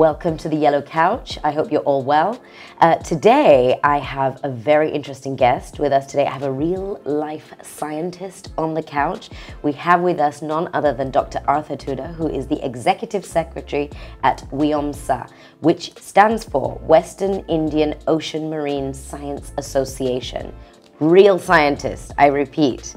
Welcome to the Yellow Couch. I hope you're all well. Today, I have a very interesting guest with us today. I have a real-life scientist on the couch. We have with us none other than Dr. Arthur TUDA, who is the Executive Secretary at WIOMSA, which stands for Western Indian Ocean Marine Science Association. Real scientist, I repeat.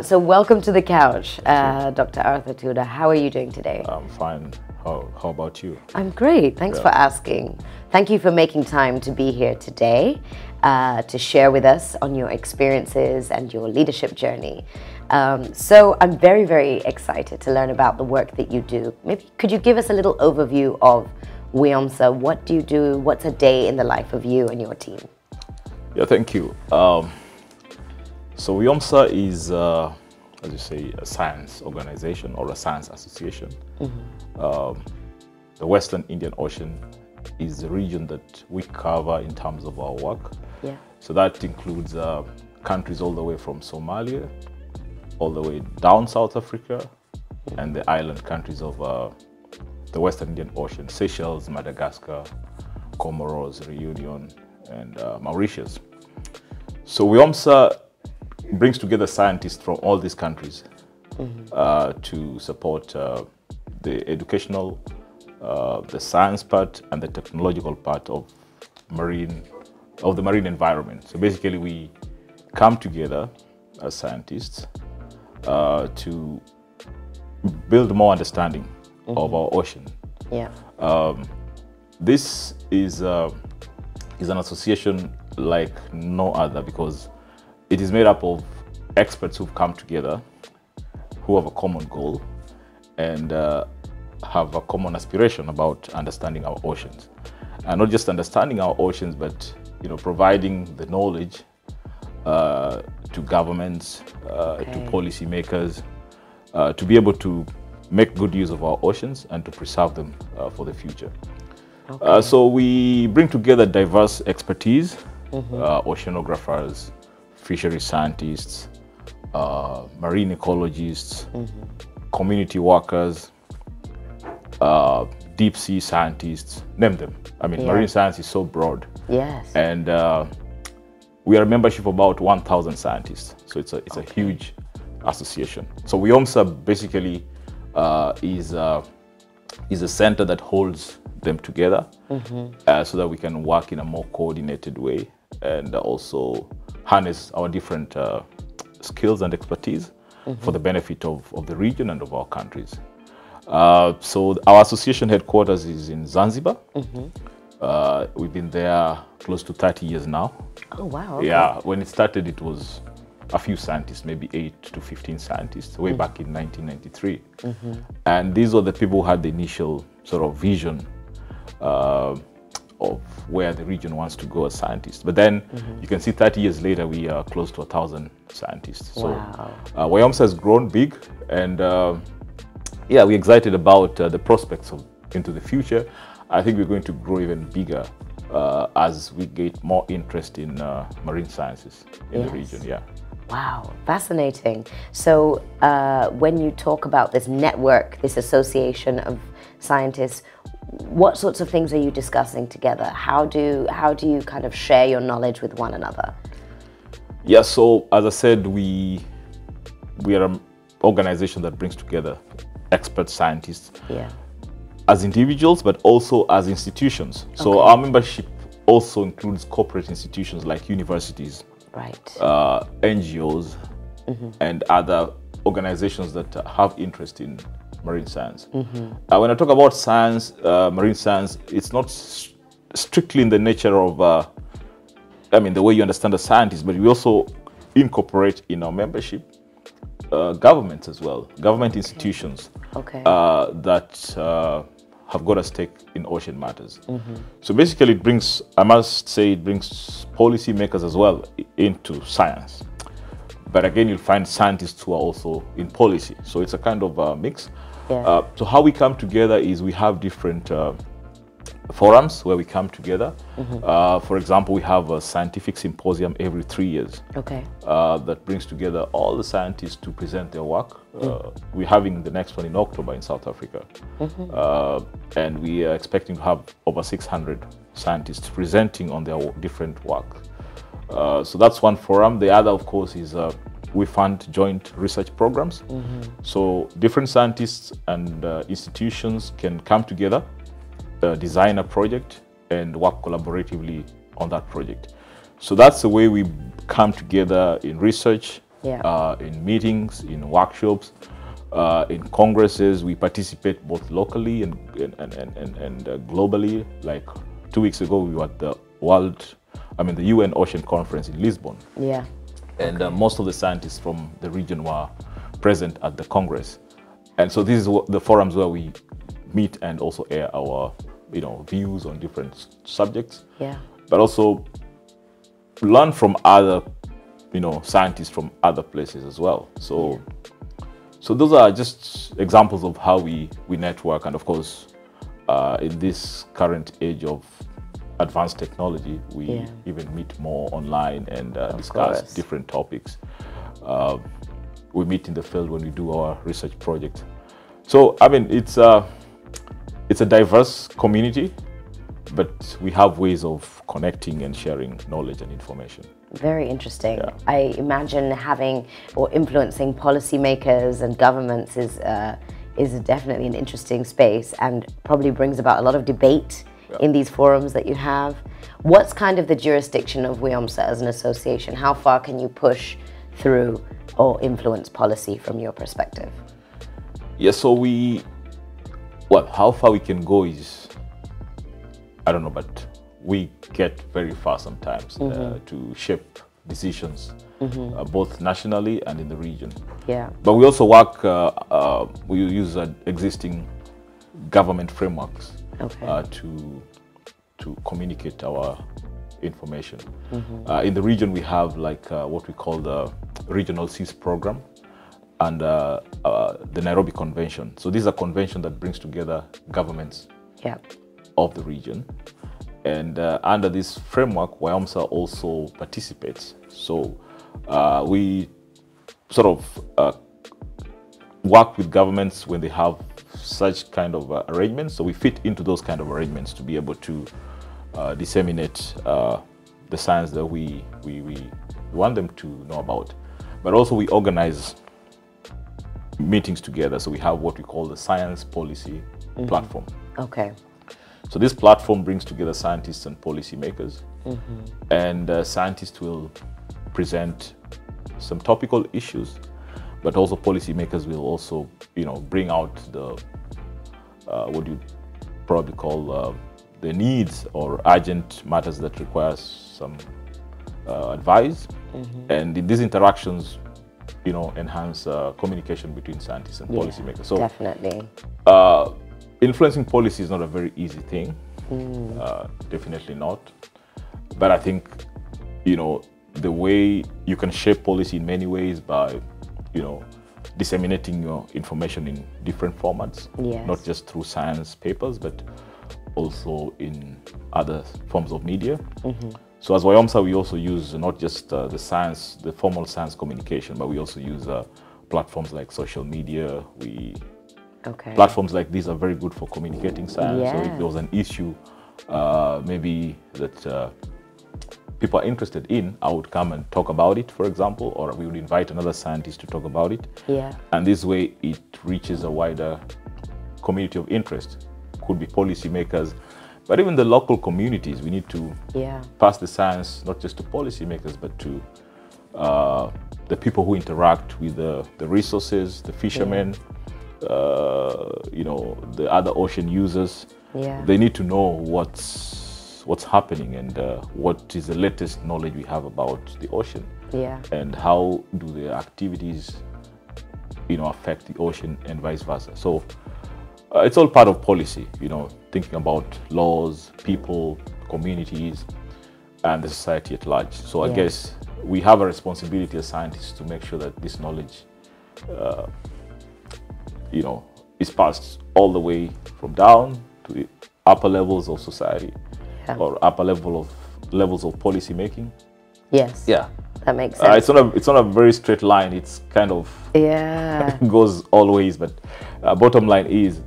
So welcome to the couch, Dr. Arthur TUDA. How are you doing today? I'm fine. How about you? I'm great. Thanks for asking. Thank you for making time to be here today to share with us on your experiences and your leadership journey. So I'm very, very excited to learn about the work that you do. Maybe could you give us a little overview of WIOMSA? What do you do? What's a day in the life of you and your team? Yeah, thank you. So WIOMSA is, as you say, a science organization or a science association. The Western Indian Ocean is the region that we cover in terms of our work. Yeah. So that includes countries all the way from Somalia, all the way down South Africa, and the island countries of the Western Indian Ocean, Seychelles, Madagascar, Comoros, Reunion, and Mauritius. So WIOMSA brings together scientists from all these countries to support the educational, the science part, and the technological part of the marine environment. So basically, we come together as scientists to build more understanding of our ocean. Yeah. This is an association like no other because it is made up of experts who've come together, who have a common goal, and have a common aspiration about understanding our oceans. And not just understanding our oceans, but providing the knowledge to governments, to policymakers, to be able to make good use of our oceans and to preserve them for the future. So we bring together diverse expertise, oceanographers, fishery scientists, marine ecologists, community workers, deep sea scientists, name them. I mean, marine science is so broad. Yes. And we are a membership of about 1,000 scientists. So it's a huge association. So WIOMSA basically is a center that holds them together so that we can work in a more coordinated way and also harness our different skills and expertise for the benefit of the region and of our countries. So our association headquarters is in Zanzibar. We've been there close to 30 years now. Oh, wow. Okay. Yeah, when it started, it was a few scientists, maybe 8 to 15 scientists, way back in 1993. And these were the people who had the initial sort of vision of where the region wants to go as scientists. But then you can see 30 years later, we are close to 1,000 scientists. Wow. So WIOMSA has grown big, and yeah, we're excited about the prospects into the future. I think we're going to grow even bigger as we get more interest in marine sciences in the region. Yeah. Wow, fascinating. So when you talk about this network, this association of scientists, what sorts of things are you discussing together? How do you kind of share your knowledge with one another? Yeah, so as I said, we are an organization that brings together expert scientists as individuals, but also as institutions. So our membership also includes corporate institutions like universities, NGOs, and other organizations that have interest in marine science. When I talk about science, marine science, it's not strictly in the nature of, the way you understand a scientist, but we also incorporate in our membership governments as well, government institutions that have got a stake in ocean matters. So basically it brings, I must say, it brings policymakers as well into science. But again, you'll find scientists who are also in policy. So it's a kind of mix. So how we come together is we have different forums where we come together. For example, we have a scientific symposium every 3 years. Okay. That brings together all the scientists to present their work. We're having the next one in October in South Africa. And we are expecting to have over 600 scientists presenting on their different work. So that's one forum. The other, of course, is we fund joint research programs. So different scientists and institutions can come together, design a project, and work collaboratively on that project. So that's the way we come together in research, in meetings, in workshops, in congresses. We participate both locally and globally. Like 2 weeks ago, we were at the the UN Ocean Conference in Lisbon. Yeah. And most of the scientists from the region were present at the Congress. And so this is the forums where we meet and also air our views on different subjects. Yeah. But also learn from other scientists from other places as well. So those are just examples of how we network. And of course, in this current age of advanced technology, we even meet more online and discuss different topics. We meet in the field when we do our research project. So I mean, it's a diverse community, but we have ways of connecting and sharing knowledge and information. Very interesting. Yeah. I imagine having or influencing policymakers and governments is definitely an interesting space, and probably brings about a lot of debate in these forums that you have. What's kind of the jurisdiction of WIOMSA as an association? How far can you push through or influence policy from your perspective? Yeah, so how far we can go is, I don't know, but we get very far sometimes to shape decisions, both nationally and in the region. Yeah. But we also work, we use existing government frameworks to communicate our information. In the region, we have what we call the Regional Seas Program and the Nairobi Convention. So this is a convention that brings together governments of the region. And under this framework, WIOMSA also participates. So we sort of work with governments when they have such kind of arrangements. So we fit into those kind of arrangements to be able to disseminate the science that we want them to know about. But also we organize meetings together. So we have what we call the Science Policy Platform. Okay. So this platform brings together scientists and policymakers, and scientists will present some topical issues, but also policymakers will also, bring out the what you probably call the needs or urgent matters that require some advice. And in these interactions, enhance communication between scientists and policymakers. So definitely. Influencing policy is not a very easy thing, definitely not. But I think, the way you can shape policy in many ways by, disseminating your information in different formats, not just through science papers, but also in other forms of media. So as WIOMSA, we also use not just the formal science communication, but we also use platforms like social media. Platforms like these are very good for communicating science. So if there was an issue, maybe that people are interested in, I would come and talk about it, for example, or we would invite another scientist to talk about it. And this way it reaches a wider community of interest. Could be policymakers, but even the local communities. We need to pass the science not just to policymakers, but to the people who interact with the resources, the fishermen, the other ocean users. They need to know what's happening and what is the latest knowledge we have about the ocean, and how do the activities affect the ocean and vice versa. So it's all part of policy, thinking about laws, people, communities, and the society at large. So I guess we have a responsibility as scientists to make sure that this knowledge is passed all the way from down to upper levels of society, Yeah. or upper levels of policy making. Yes. Yeah. That makes sense. It's not a very straight line. It's kind of goes all ways. But bottom line is,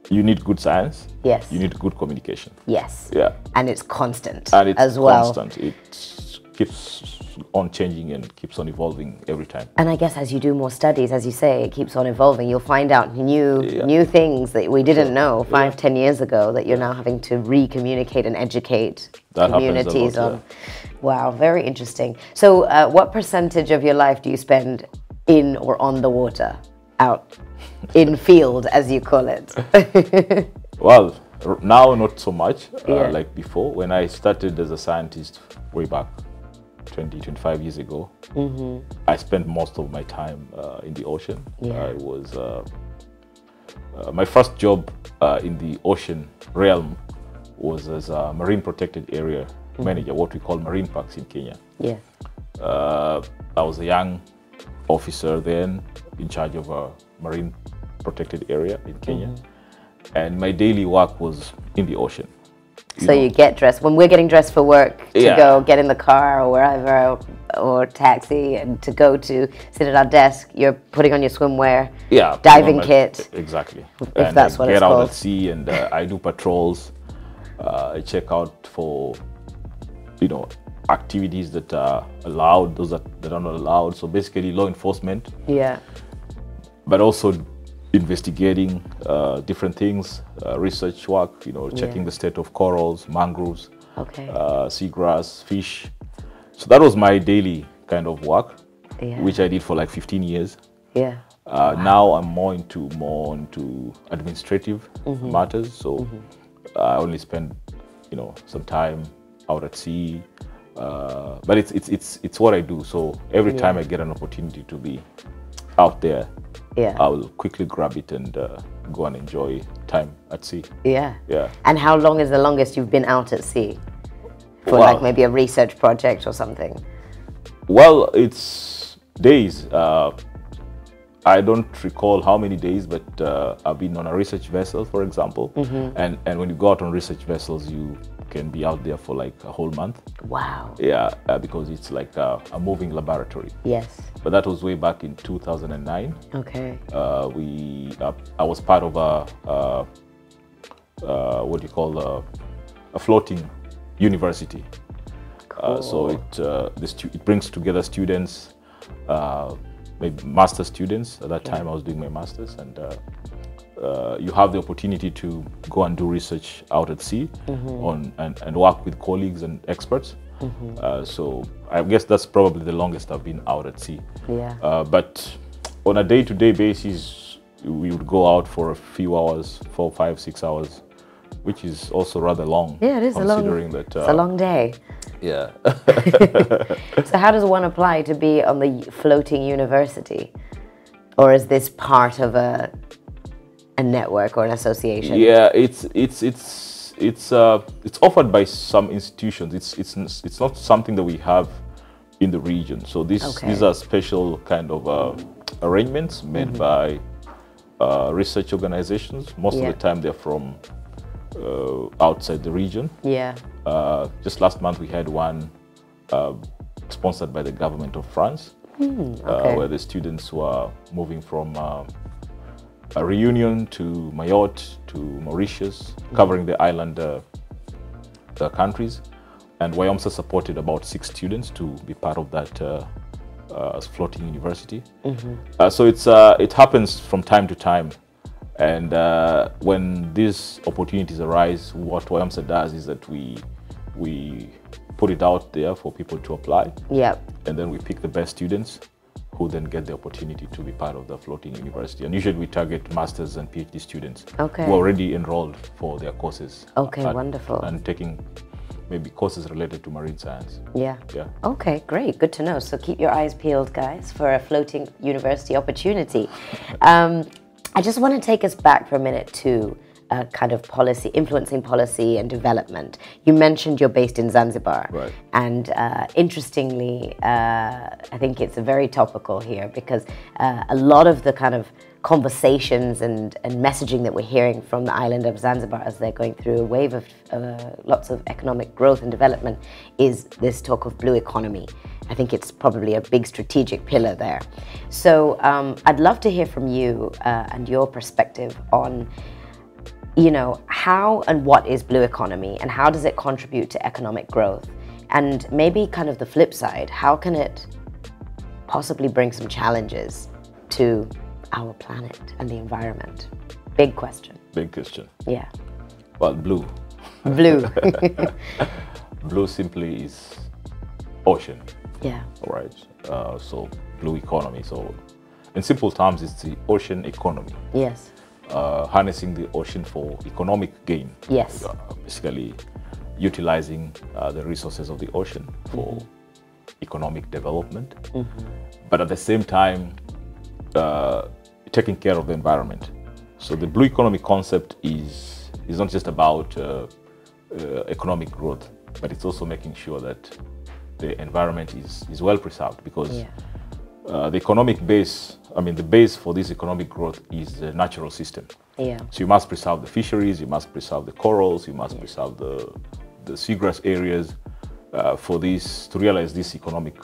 you need good science. Yes. You need good communication. Yes. Yeah. And it's constant. And it's as well. constant. It keeps on changing and keeps on evolving every time. And I guess as you do more studies, as you say, it keeps on evolving. You'll find out new things that we didn't know 5-10 years ago that you're now having to re-communicate and educate communities on. Wow, very interesting. So what percentage of your life do you spend in or on the water, out in field, as you call it? Well, now not so much like before. When I started as a scientist way back 20-25 years ago, I spent most of my time in the ocean. I was my first job in the ocean realm was as a marine protected area manager, what we call marine parks in Kenya. Yeah. I was a young officer then in charge of a marine protected area in Kenya, and my daily work was in the ocean. So you get dressed, when we're getting dressed for work to go get in the car or wherever, or taxi, and to go to sit at our desk, you're putting on your swimwear, diving kit. Exactly. If that's what it's called. I get out at sea and I do patrols. I check out for, activities that are allowed, those that are not allowed. So basically law enforcement. Yeah. But also investigating different things, research work, checking the state of corals, mangroves, seagrass, fish. So that was my daily kind of work, which I did for like 15 years. Yeah. Now I'm more into administrative matters. So I only spend, some time out at sea. But it's what I do. So every time I get an opportunity to be out there, I will quickly grab it and go and enjoy time at sea. Yeah. Yeah. And how long is the longest you've been out at sea? For like maybe a research project or something? Well, it's days. I don't recall how many days, but I've been on a research vessel, for example. And when you go out on research vessels, you can be out there for like a whole month. Wow. Yeah, because it's like a moving laboratory. Yes. But that was way back in 2009. Okay. I was part of what you call a floating university. Cool. So it brings together students, maybe master students. At that time, I was doing my masters, and you have the opportunity to go and do research out at sea and work with colleagues and experts. So I guess that's probably the longest I've been out at sea. Yeah. But on a day-to-day basis, we would go out for a few hours, 4, 5, 6 hours, which is also rather long. Yeah, it is considering it's a long day. Yeah. So how does one apply to be on the floating university? Or is this part of a network or an association? Yeah, it's offered by some institutions. It's not something that we have in the region. So these are special kind of arrangements made by research organizations. Most of the time they're from outside the region. Yeah. Just last month we had one sponsored by the government of France, where the students were moving from a Reunion to Mayotte to Mauritius, covering the island countries, and WIOMSA supported about 6 students to be part of that floating university. So it happens from time to time, and when these opportunities arise, what WIOMSA does is that we put it out there for people to apply. Yeah. And then we pick the best students who then get the opportunity to be part of the floating university. And usually we target masters and PhD students who are already enrolled for their courses. Okay, wonderful. And taking maybe courses related to marine science. Yeah. Yeah. Okay, great. Good to know. So keep your eyes peeled, guys, for a floating university opportunity. I just want to take us back for a minute to kind of policy, influencing policy and development. You mentioned you're based in Zanzibar. Right. And interestingly, I think it's very topical here because a lot of the kind of conversations and messaging that we're hearing from the island of Zanzibar as they're going through a wave of lots of economic growth and development is this talk of blue economy. I think it's probably a big strategic pillar there. So I'd love to hear from you and your perspective on, you know, how and what is blue economy and how does it contribute to economic growth? And maybe kind of the flip side, how can it possibly bring some challenges to our planet and the environment? Big question. Big question. Yeah. Well, blue. Blue. Blue simply is ocean. Yeah. All right. So blue economy. So in simple terms, it's the ocean economy. Yes. Harnessing the ocean for economic gain. Yes. Basically utilizing the resources of the ocean for economic development. But at the same time, taking care of the environment. So the blue economy concept is not just about economic growth, but it's also making sure that the environment is well preserved, because the economic base, I mean, the base for this economic growth is the natural system. Yeah. So you must preserve the fisheries, you must preserve the corals, you must preserve the seagrass areas for this, to realize this economic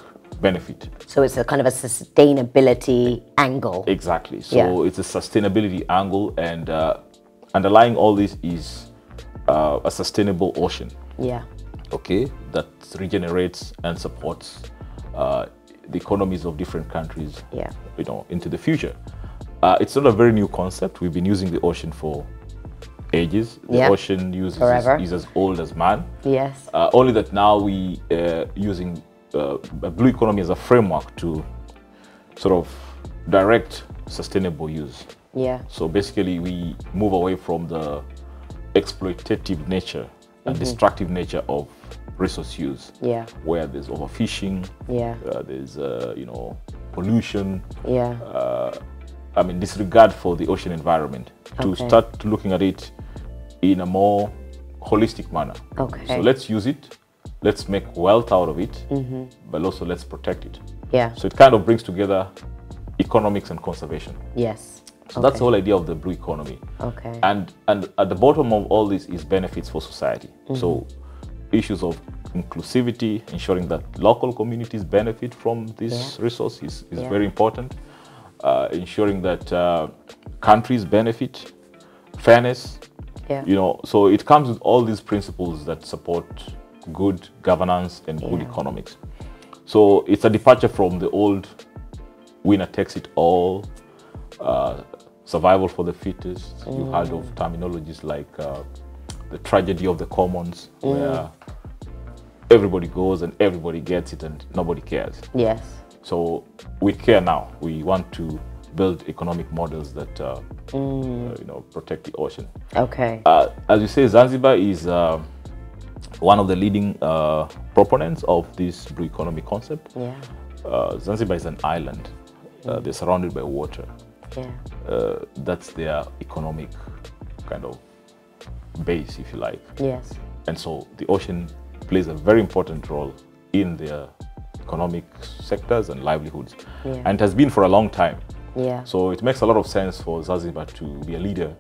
benefit. So it's a kind of a sustainability angle. Exactly. So it's a sustainability angle, and underlying all this is a sustainable ocean. Yeah. Okay, that regenerates and supports the economies of different countries. Yeah. You know, into the future. It's not a very new concept. We've been using the ocean for ages. The ocean is as old as man. Yes. Only that now we using a blue economy as a framework to sort of direct sustainable use. Yeah. So basically we move away from the exploitative nature and destructive nature of resource use. Yeah. Where there's overfishing. Yeah. There's you know, pollution. Yeah. I mean, disregard for the ocean environment. To start looking at it in a more holistic manner. Okay. So let's use it. Let's make wealth out of it, but also let's protect it. Yeah. So it kind of brings together economics and conservation. Yes. So that's the whole idea of the blue economy. Okay. And at the bottom of all this is benefits for society. So issues of inclusivity, ensuring that local communities benefit from this resource is very important. Ensuring that countries benefit, fairness. Yeah. You know, so it comes with all these principles that support good governance and good economics. So it's a departure from the old winner takes it all, survival for the fittest. You've heard of terminologies like the tragedy of the commons, where everybody goes and everybody gets it and nobody cares. Yes. So we care now. We want to build economic models that you know, protect the ocean. Okay. As you say, Zanzibar is one of the leading proponents of this blue economy concept. Yeah. Zanzibar is an island. They're surrounded by water. Yeah. That's their economic kind of base, if you like. Yes. And so the ocean plays a very important role in their economic sectors and livelihoods. And it has been for a long time. Yeah. So it makes a lot of sense for Zanzibar to be a leader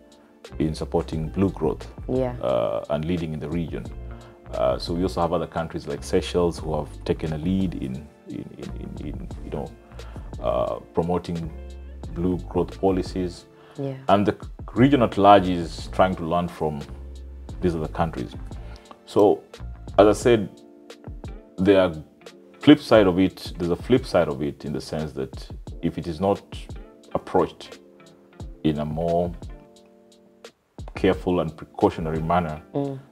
in supporting blue growth and leading in the region. So we also have other countries like Seychelles who have taken a lead in you know, promoting blue growth policies. Yeah. And the region at large is trying to learn from these other countries. So as I said, there are flip side of it. There's a flip side of it in the sense that if it is not approached in a more careful and precautionary manner,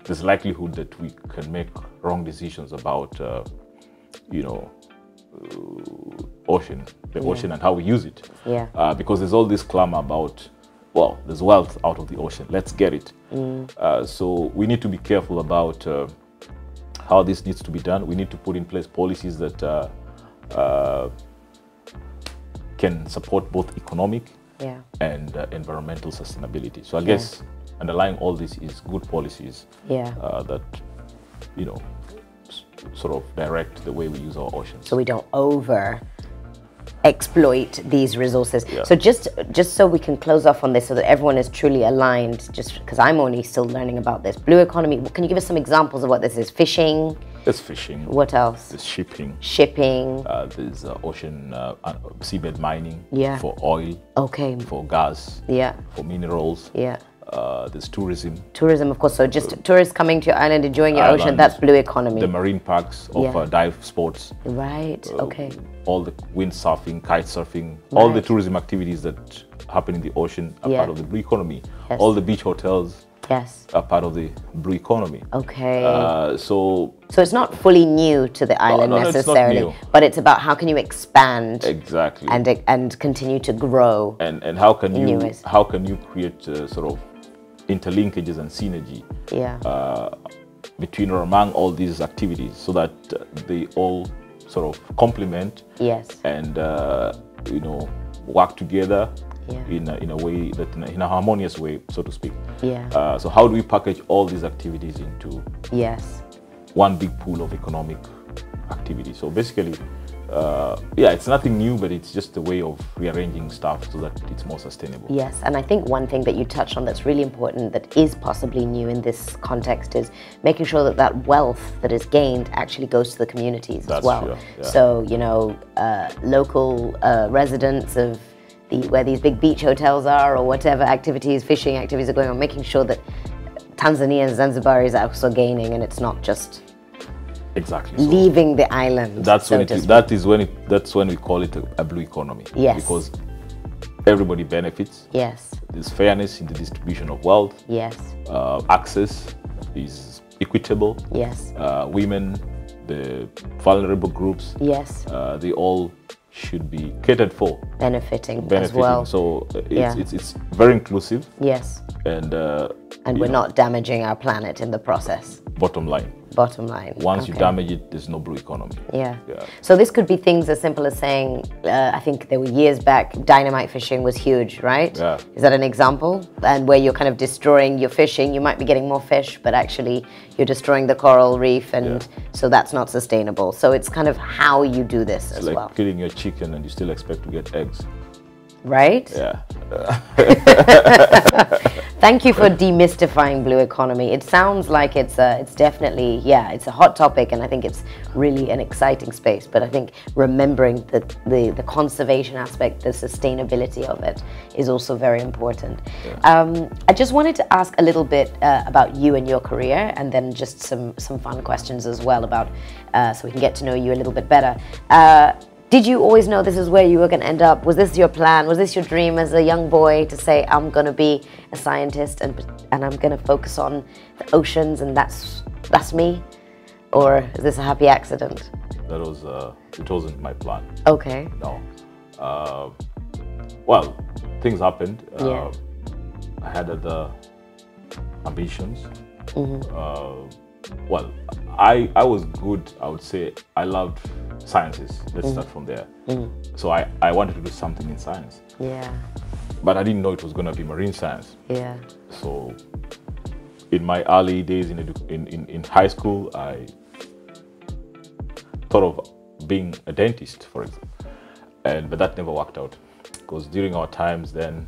there's likelihood that we can make wrong decisions about, you know, ocean and how we use it. Yeah. Because there's all this clamor about, well, there's wealth out of the ocean, let's get it. So we need to be careful about how this needs to be done. We need to put in place policies that can support both economic and environmental sustainability. So I guess underlying all this is good policies that, you know, sort of direct the way we use our oceans. So we don't over exploit these resources. Yeah. So just so we can close off on this so that everyone is truly aligned, just because I'm only still learning about this. Blue economy, can you give us some examples of what this is? Fishing? There's fishing. What else? There's shipping. Shipping. There's ocean, seabed mining. Yeah. For oil. Okay. For gas. Yeah. For minerals. Yeah. There's tourism. Tourism, of course. So just tourists coming to your island, enjoying your ocean, that's blue economy. The marine parks offer dive sports. Right, okay. All the windsurfing, kite surfing, all the tourism activities that happen in the ocean are part of the blue economy. Yes. All the beach hotels are part of the blue economy. Okay. So it's not fully new to the island necessarily, it's not new. but it's about how can you expand exactly and continue to grow. And how can you create sort of interlinkages and synergy between or among all these activities so that they all sort of complement and you know, work together in a way that in a harmonious way, so to speak. So how do we package all these activities into one big pool of economic activity? So basically, it's nothing new, but it's just a way of rearranging stuff so that it's more sustainable. Yes, and I think one thing that you touched on that's really important that is possibly new in this context is making sure that that wealth that is gained actually goes to the communities as well. True, yeah. So, you know, local residents of where these big beach hotels are or whatever activities, fishing activities are going on, making sure that Tanzanians, Zanzibaris are also gaining and it's not just leaving the island. That's when we call it a blue economy. Yes. Because everybody benefits. Yes. There's fairness in the distribution of wealth. Yes. Access is equitable. Yes. Women, the vulnerable groups. Yes. They all should be catered for. Benefiting as well. So it's very inclusive. Yes. And we're not damaging our planet in the process. Bottom line. Once you damage it, there's no blue economy. Yeah. So this could be things as simple as saying, I think there were years back, dynamite fishing was huge, right? Yeah. Is that an example? And where you're kind of destroying your fishing, you might be getting more fish, but actually you're destroying the coral reef, and so that's not sustainable. So it's kind of how you do this as well. It's like killing your chicken and you still expect to get eggs. Right? Yeah. Thank you for demystifying blue economy. It sounds like it's definitely, it's a hot topic, and I think it's really an exciting space. But I think remembering that the conservation aspect, the sustainability of it is also very important. I just wanted to ask a little bit about you and your career, and then just some fun questions as well about, so we can get to know you a little bit better. Did you always know this is where you were going to end up? Was this your plan? Was this your dream as a young boy to say, I'm going to be a scientist and I'm going to focus on the oceans and that's me? Or is this a happy accident? It wasn't my plan. Okay. No. Well, things happened. I had other ambitions. Well, I was good, I would say. I loved sciences. Let's start from there. So I wanted to do something in science. Yeah. But I didn't know it was going to be marine science. Yeah. So in my early days in high school, I thought of being a dentist, for example. But that never worked out. Because during our times then,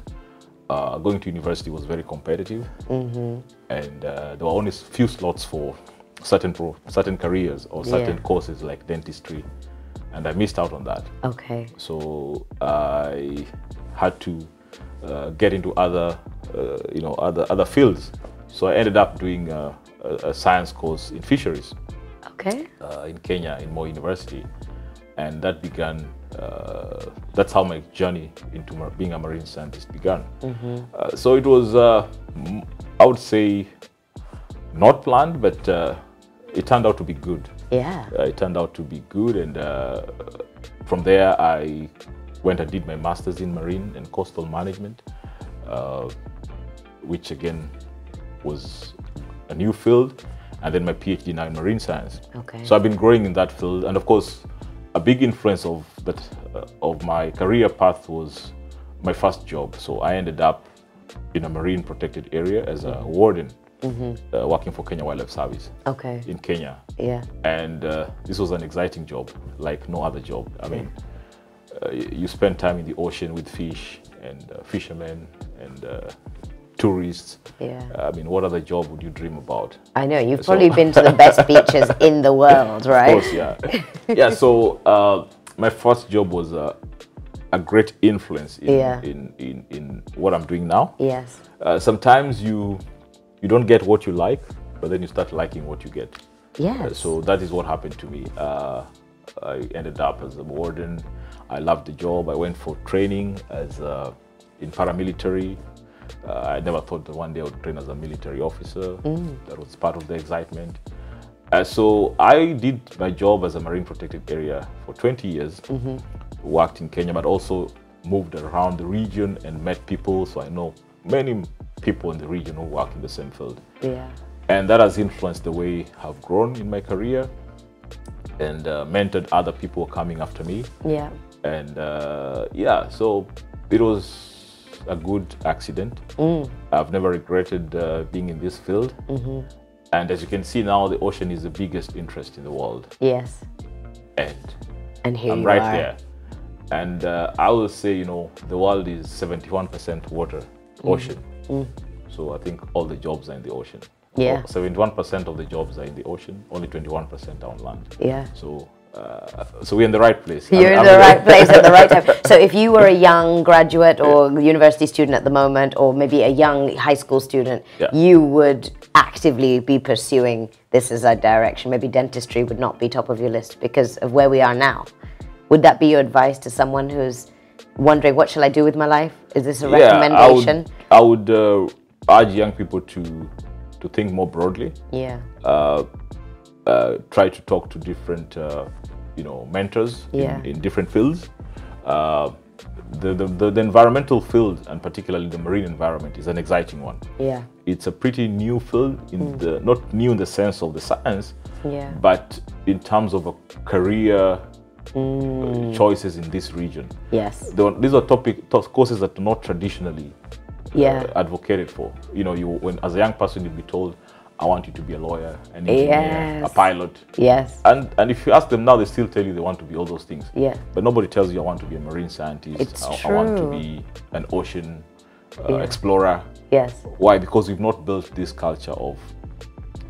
going to university was very competitive. And there were only few slots for certain careers or certain courses like dentistry, and I missed out on that. Okay. So I had to get into other fields. So I ended up doing a science course in fisheries. Okay. In Kenya, in Moi University, and that began. That's how my journey into being a marine scientist began. So it was, I would say, not planned, but it turned out to be good. Yeah. It turned out to be good, and from there I went and did my master's in marine and coastal management, which again was a new field, and then my PhD now in marine science. Okay. So I've been growing in that field, and of course, a big influence of that of my career path was my first job. So I ended up in a marine protected area as a warden. Working for Kenya Wildlife Service in Kenya. Yeah. And this was an exciting job, like no other job. I mean, You spend time in the ocean with fish and fishermen and tourists. Yeah. I mean, what other job would you dream about? I know, you've probably been to the best beaches in the world, right? Of course, yeah. Yeah, so my first job was a great influence in what I'm doing now. Yes. Sometimes you don't get what you like, but then you start liking what you get. Yes. So that is what happened to me. I ended up as a warden. I loved the job. I went for training as in paramilitary. I never thought that one day I would train as a military officer. That was part of the excitement. So I did my job as a marine protected area for 20 years. Worked in Kenya, but also moved around the region and met people. So I know many people in the region who work in the same field. Yeah. And that has influenced the way I've grown in my career and mentored other people coming after me. Yeah. And yeah, so it was a good accident. I've never regretted being in this field. And as you can see now, the ocean is the biggest interest in the world. Yes. And here I'm you right are. there. And I will say, you know, the world is 71% water, ocean. So I think all the jobs are in the ocean. Yeah. 71% of the jobs are in the ocean, only 21% are on land. Yeah. So so we're in the right place. You're in the right place at the right time. So if you were a young graduate or university student at the moment, or maybe a young high school student, you would actively be pursuing this as a direction. Maybe dentistry would not be top of your list because of where we are now. Would that be your advice to someone who's wondering, what shall I do with my life? Is this a recommendation? I would urge young people to think more broadly. Yeah. Try to talk to different, you know, mentors in different fields. The environmental field, and particularly the marine environment, is an exciting one. Yeah. It's a pretty new field, in the not new in the sense of the science, but in terms of a career choices in this region. Yes. These are courses that are not traditionally advocated for. You know, when as a young person you'd be told, I want you to be a lawyer, an engineer, a pilot. Yes. And if you ask them now, they still tell you they want to be all those things. Yeah. But nobody tells you I want to be a marine scientist. It's I true. want to be an ocean explorer. Yes. Why? Because we've not built this culture of,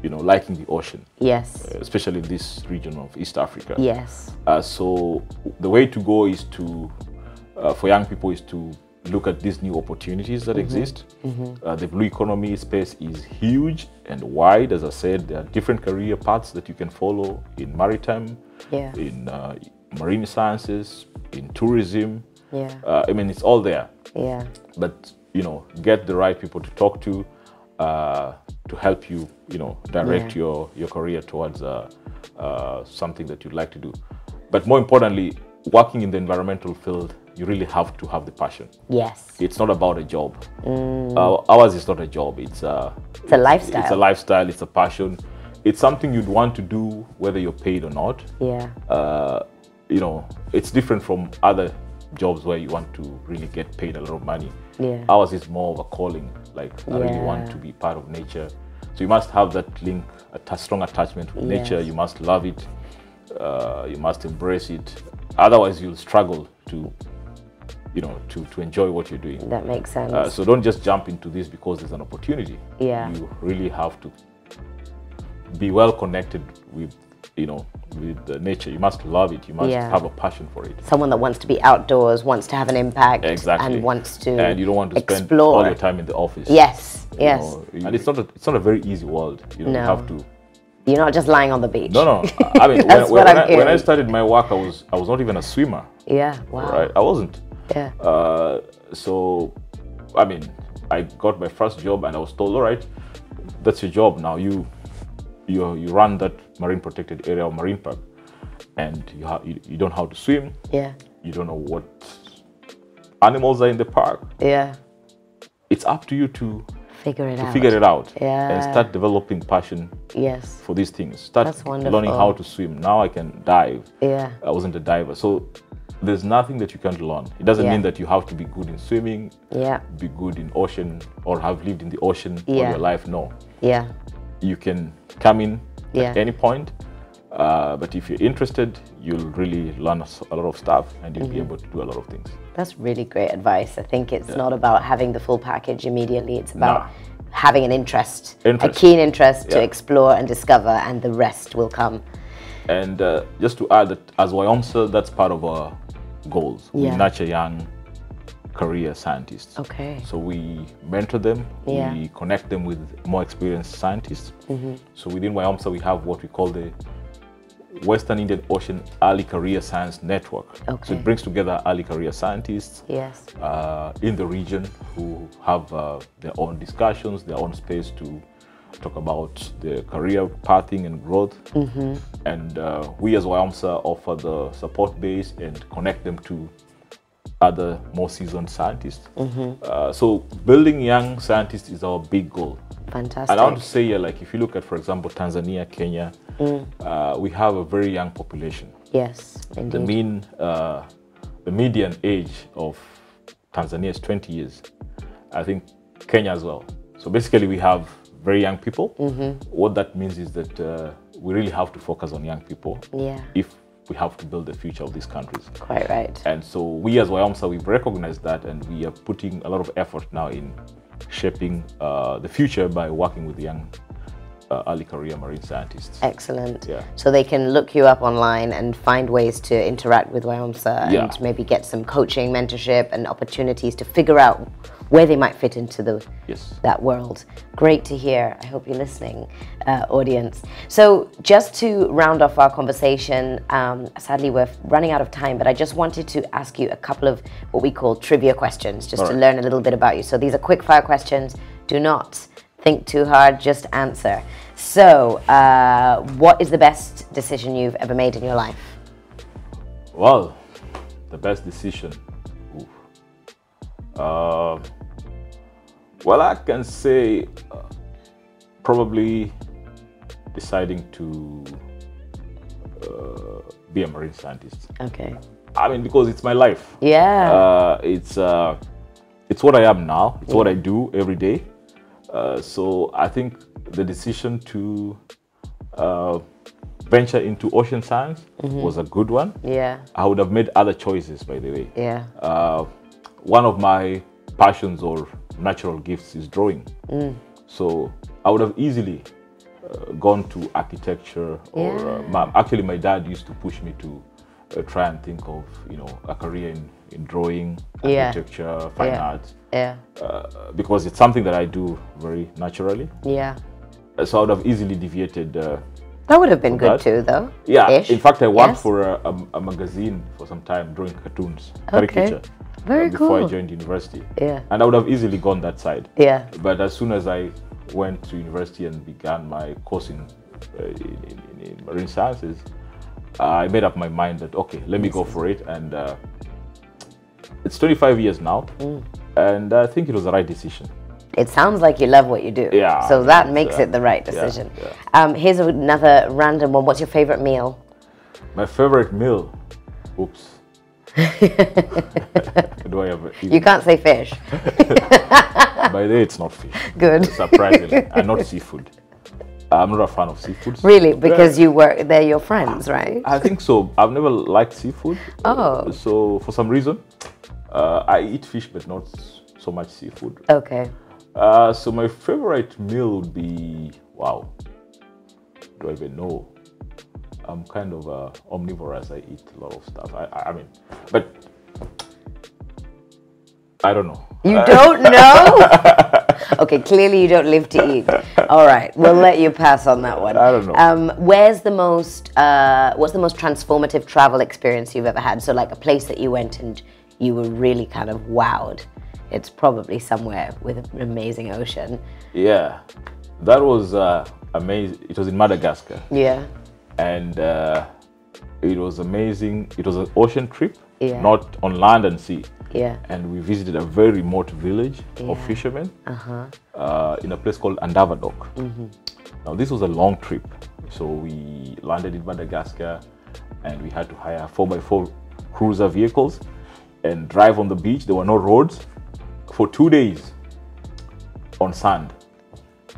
you know, liking the ocean. Yes. Especially in this region of East Africa. Yes. So the way to go is to, for young people, is to look at these new opportunities that exist. The blue economy space is huge and wide. As I said, there are different career paths that you can follow in maritime, in marine sciences, in tourism. I mean, it's all there. But, you know, get the right people to talk to help you, you know, direct your career towards something that you'd like to do. But more importantly, working in the environmental field, you really have to have the passion. Yes. It's not about a job. Ours is not a job. It's a lifestyle. It's a lifestyle. It's a passion. It's something you'd want to do whether you're paid or not. You know, it's different from other jobs where you want to really get paid a lot of money. Ours is more of a calling. Like, I really want to be part of nature. So you must have that link, a strong attachment with nature. You must love it. You must embrace it. Otherwise, you'll struggle to, you know, to enjoy what you're doing. That makes sense. So don't just jump into this because there's an opportunity. You really have to be well connected with, you know, with the nature. You must love it. You must have a passion for it. Someone that wants to be outdoors, wants to have an impact, and wants to and you don't want to spend all your time in the office. Yes. You know, and it's not a very easy world. You know, you have to. You're not just lying on the beach. No. I mean, when I started my work, I was not even a swimmer. Wow. Right? I wasn't. So, I mean, I got my first job and I was told, all right, that's your job now. You run that marine protected area or marine park, and you don't know how to swim. You don't know what animals are in the park. It's up to you to figure it out and start developing passion for these things. Start learning how to swim. Now I can dive. I wasn't a diver. So there's nothing that you can't learn. It doesn't mean that you have to be good in swimming, be good in ocean, or have lived in the ocean all your life. No. You can come in at any point, But if you're interested, you'll really learn a lot of stuff, and you'll be able to do a lot of things. That's really great advice. I think it's not about having the full package immediately. It's about having an interest, a keen interest to explore and discover, and the rest will come. And just to add that as WIOMSA, that's part of our goals. We nurture young career scientists. Okay. So we mentor them, we connect them with more experienced scientists. So within WIOMSA, we have what we call the Western Indian Ocean Early Career Science Network. So it brings together early career scientists in the region who have their own discussions, their own space to talk about their career pathing and growth. And we as WIOMSA offer the support base and connect them to other more seasoned scientists. So building young scientists is our big goal. Fantastic. And I want to say, like, if you look at, for example, Tanzania, Kenya, we have a very young population. Yes, indeed. The median age of Tanzania is 20 years. I think Kenya as well. So basically, we have very young people. What that means is that we really have to focus on young people if we have to build the future of these countries. Quite right. And so we as WIOMSA, we've recognized that, and we are putting a lot of effort now in shaping the future by working with young early career marine scientists. Excellent. So they can look you up online and find ways to interact with WIOMSA and maybe get some coaching, mentorship, and opportunities to figure out where they might fit into that world. Great to hear. I hope you're listening, audience. So just to round off our conversation, sadly we're running out of time, but I just wanted to ask you a couple of what we call trivia questions, just to learn a little bit about you. So these are quick fire questions. Do not think too hard, just answer. So what is the best decision you've ever made in your life? Well, the best decision. Well, I can say probably deciding to be a marine scientist. Okay. I mean, because it's my life. Yeah. It's what I am now. It's what I do every day. So I think the decision to venture into ocean science was a good one. Yeah. I would have made other choices, by the way. Yeah. One of my passions or natural gifts is drawing. So I would have easily gone to architecture or actually my dad used to push me to try and think of, you know, a career in drawing, architecture, fine arts. Because it's something that I do very naturally. So I would have easily deviated. That would have been good too, though. In fact, I worked for a magazine for some time drawing cartoons, caricature. Very cool. Before I joined university. And I would have easily gone that side. But as soon as I went to university and began my course in marine sciences, I made up my mind that, okay, let me go for it. And it's 25 years now. And I think it was the right decision. It sounds like you love what you do. So that makes it the right decision. Here's another random one. What's your favorite meal? My favorite meal? Oops. Do I have you can't say fish. By the way, it's not fish. Good. Surprisingly. And not seafood. I'm not a fan of seafood. Really? Because they're your friends, right? I think so. I've never liked seafood. So for some reason, I eat fish, but not so much seafood. Okay. So my favorite meal would be, wow, do I even know? I'm kind of omnivorous. I eat a lot of stuff. I mean, but I don't know. You don't know? Okay, clearly you don't live to eat. All right, we'll let you pass on that one. I don't know. What's the most transformative travel experience you've ever had? So like a place that you went and you were really kind of wowed. It's probably somewhere with an amazing ocean. Yeah, that was amazing. It was in Madagascar. Yeah. And it was amazing. It was an ocean trip, not on land and sea. Yeah. And we visited a very remote village of fishermen in a place called Andavadok. Now, this was a long trip. So we landed in Madagascar and we had to hire 4x4 cruiser vehicles and drive on the beach. There were no roads for 2 days on sand.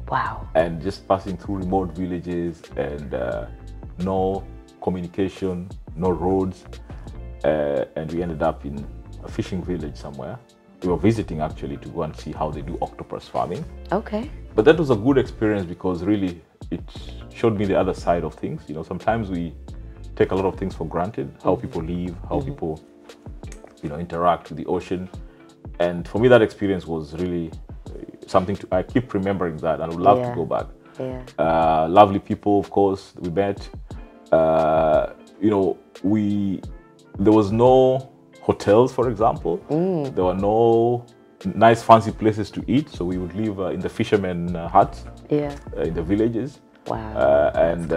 Wow. And just passing through remote villages and no communication, no roads, and we ended up in a fishing village somewhere. We were visiting actually to go and see how they do octopus farming. Okay. But that was a good experience because really it showed me the other side of things. You know, sometimes we take a lot of things for granted, how people live, how people, you know, interact with the ocean. And for me, that experience was really something I keep remembering that, and I would love to go back. Yeah. Lovely people, of course, we met. You know, there was no hotels, for example. There were no nice fancy places to eat, so we would live in the fishermen huts in the villages. Wow. And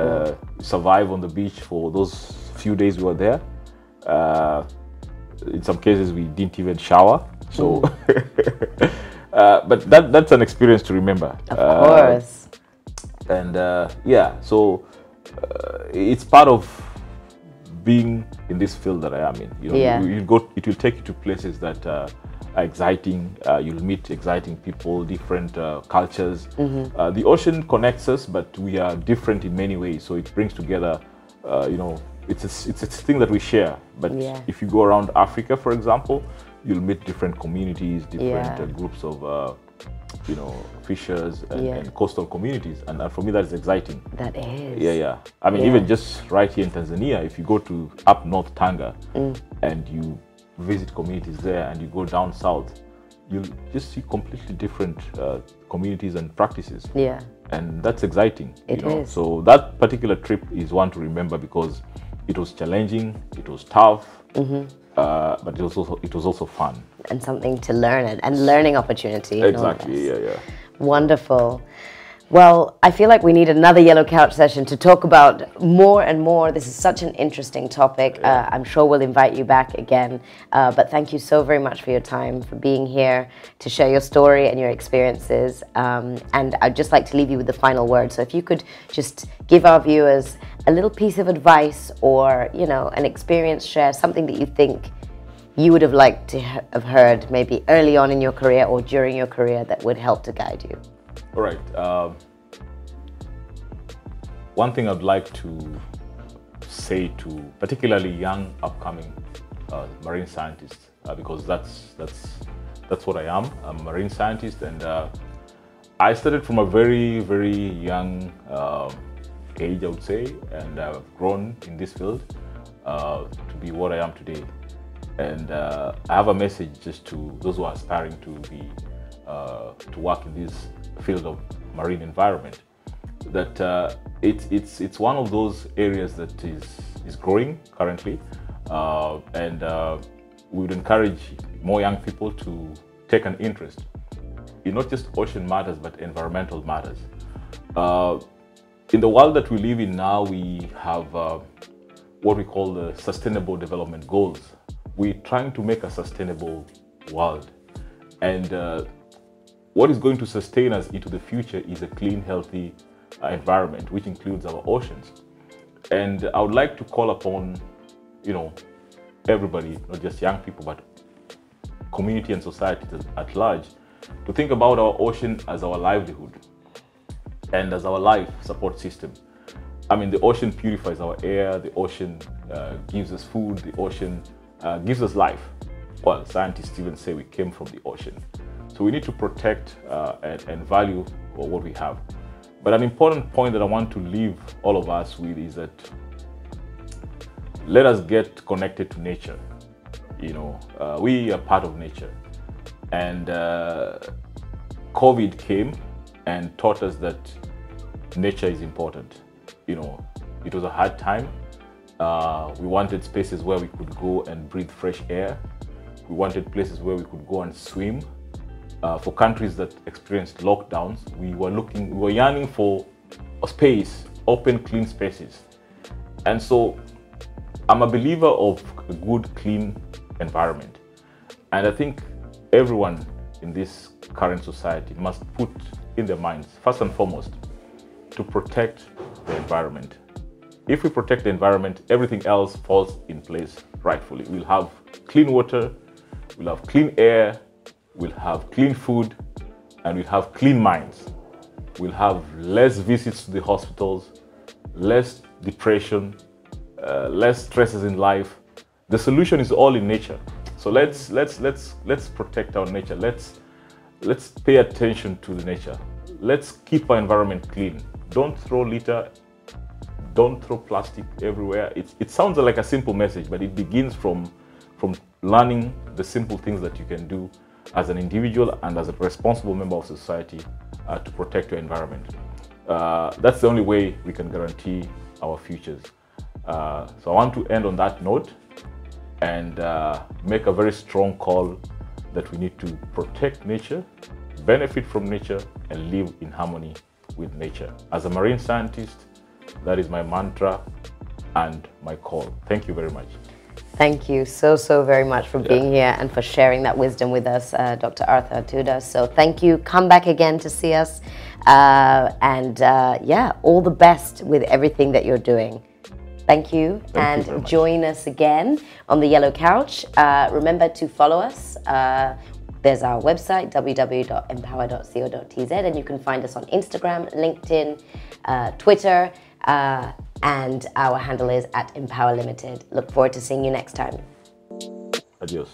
survive on the beach for those few days we were there. In some cases we didn't even shower, so but that's an experience to remember, of course. And yeah, so it's part of being in this field that I am in. You know, it will take you to places that are exciting. You'll meet exciting people, different cultures. The ocean connects us, but we are different in many ways. So it brings together, you know, it's a thing that we share. But if you go around Africa, for example, you'll meet different communities, different groups of, you know, fishers and coastal communities. And for me, that's exciting. That is. Yeah. I mean, even just right here in Tanzania, if you go to up north Tanga and you visit communities there, and you go down south, you'll just see completely different communities and practices. Yeah. And that's exciting. It is. So that particular trip is one to remember because it was challenging, it was tough, but it was also fun. And something to learn, and learning opportunity. Exactly, yeah. Wonderful. Well, I feel like we need another Yellow Couch session to talk about more and more. This is such an interesting topic. I'm sure we'll invite you back again. But thank you so very much for your time, for being here to share your story and your experiences. And I'd just like to leave you with the final word. So if you could just give our viewers a little piece of advice, or, you know, an experience share, something that you think you would have liked to have heard maybe early on in your career or during your career that would help to guide you. All right. One thing I'd like to say to particularly young, upcoming marine scientists, because that's what I am. I'm a marine scientist, and I started from a very, very young age, I would say, and I've grown in this field to be what I am today. And I have a message just to those who are aspiring to work in this field of marine environment, that it's one of those areas that is growing currently, and we would encourage more young people to take an interest in not just ocean matters but environmental matters. In the world that we live in now, we have what we call the Sustainable Development Goals. We're trying to make a sustainable world, and what is going to sustain us into the future is a clean, healthy environment, which includes our oceans. And I would like to call upon, you know, everybody, not just young people, but community and society at large, to think about our ocean as our livelihood and as our life support system. I mean, the ocean purifies our air, the ocean gives us food, the ocean gives us life. Well, scientists even say we came from the ocean. So we need to protect and value what we have. But an important point that I want to leave all of us with is that let us get connected to nature. You know, we are part of nature. And COVID came and taught us that nature is important. You know, it was a hard time. We wanted spaces where we could go and breathe fresh air. We wanted places where we could go and swim. For countries that experienced lockdowns, we were yearning for a space, open, clean spaces. And so I'm a believer of a good, clean environment. And I think everyone in this current society must put in their minds, first and foremost, to protect the environment. If we protect the environment, everything else falls in place rightfully. We'll have clean water, we'll have clean air, we'll have clean food, and we'll have clean minds. We'll have less visits to the hospitals, less depression, less stresses in life. The solution is all in nature. So let's protect our nature. Let's pay attention to the nature. Let's keep our environment clean. Don't throw litter. Don't throw plastic everywhere. It sounds like a simple message, but it begins from learning the simple things that you can do as an individual and as a responsible member of society to protect your environment. That's the only way we can guarantee our futures. So I want to end on that note and make a very strong call that we need to protect nature, benefit from nature, and live in harmony with nature. As a marine scientist, that is my mantra and my call. Thank you very much. Thank you so very much for being here and for sharing that wisdom with us, Dr. Arthur TUDA. So thank you. Come back again to see us. Yeah, all the best with everything that you're doing. Thank you. Thank you very much. Join us again on the Yellow Couch. Remember to follow us. There's our website, www.empower.co.tz, and you can find us on Instagram, LinkedIn, Twitter, and our handle is @empowerlimited. Look forward to seeing you next time. Adios.